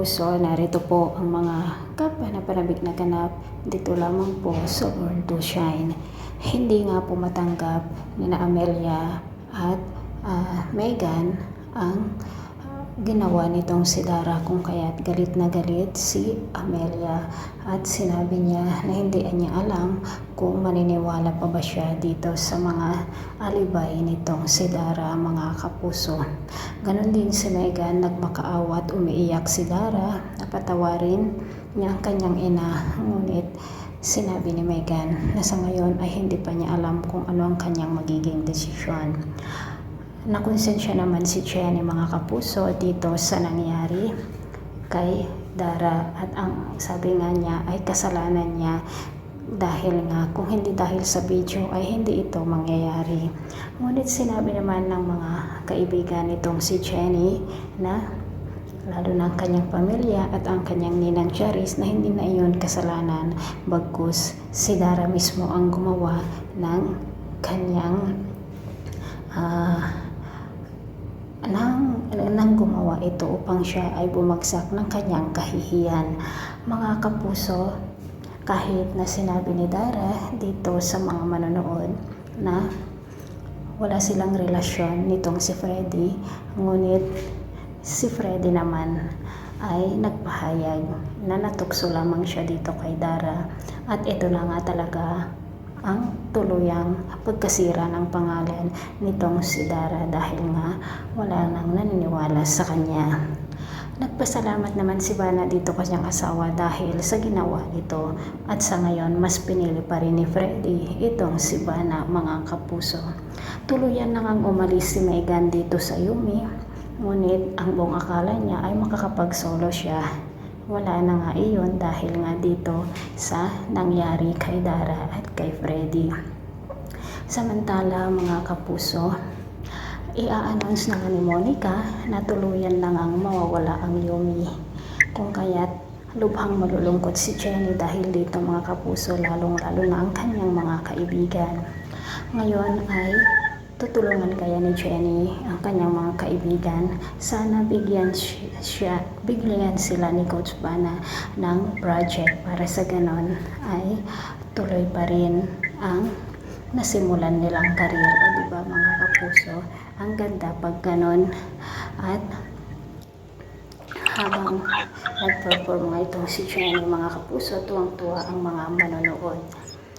kapuso, narito po ang mga kapanapanabik na ganap dito lamang po sa Born to Shine. Hindi nga po matanggap ni na Amelia at Megan ang ginawa nitong si Dara, kung kaya't galit na galit si Amelia at sinabi niya na hindi niya alam kung maniniwala pa ba siya dito sa mga alibay nitong si Dara, mga kapuso. Ganon din si Megan, nagmakaawa at umiiyak si Dara na patawarin niya ang kanyang ina, ngunit sinabi ni Megan na sa ngayon ay hindi pa niya alam kung ano ang kanyang magiging desisyon. Nakonsensya naman si Jenny, mga kapuso, dito sa nangyari kay Dara, at ang sabi nga niya ay kasalanan niya dahil nga kung hindi dahil sa video ay hindi ito mangyayari. Ngunit sinabi naman ng mga kaibigan nitong si Jenny na lalo na ang kanyang pamilya at ang kanyang ninang Charis na hindi na iyon kasalanan, bagkus si Dara mismo ang gumawa ng kanyang nang gumawa ito upang siya ay bumagsak ng kanyang kahihiyan. Mga kapuso, kahit na sinabi ni Dara dito sa mga manonood na wala silang relasyon nitong si Freddy, ngunit si Freddy naman ay nagpahayag na natukso lamang siya dito kay Dara, at ito na nga talaga ang tuluyang pagkasira ng pangalan nitong si Dara dahil nga wala nang naniniwala sa kanya. Nagpasalamat naman si Bana dito kanyang asawa dahil sa ginawa nito, at sa ngayon mas pinili pa rin ni Freddy itong si Bana, mga kapuso. Tuluyan nang umalis si Megan dito sa Yumi, ngunit ang buong akala niya ay makakapag-solo siya. Wala na nga iyon dahil nga dito sa nangyari kay Dara at kay Freddy. Samantala, mga kapuso, i-a-announce na nga ni Monica na tuluyan na ngang mawawala ang Yumi, kung kaya't lubhang malulungkot si Jenny dahil dito, mga kapuso, lalong-lalo na ang kanyang mga kaibigan. Ngayon ay tutulungan kaya ni Jenny ang kanyang mga kaibigan. Sana bigyan sila ni Coach Bana ng project para sa ganon ay tuloy pa rin ang nasimulan nilang karir. O diba, mga kapuso, ang ganda pag ganon. At habang nag-perform nga itong si Jenny, mga kapuso, tuwang-tuwa ang mga manonood.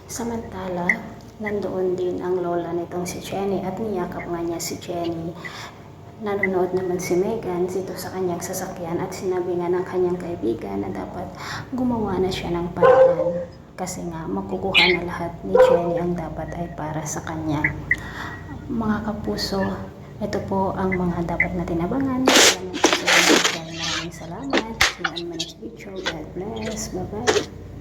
Samantala, nandoon din ang lola nitong si Jenny at niyakap nga niya si Jenny. Nanonood naman si Megan dito sa kanyang sasakyan at sinabi nga ng kanyang kaibigan na dapat gumawa na siya ng paraan kasi nga makukuha na lahat ni Jenny, ang dapat ay para sa kanya. Mga kapuso, ito po ang mga dapat natin abangan. Maraming salamat. See you on my next video. God bless. Bye-bye.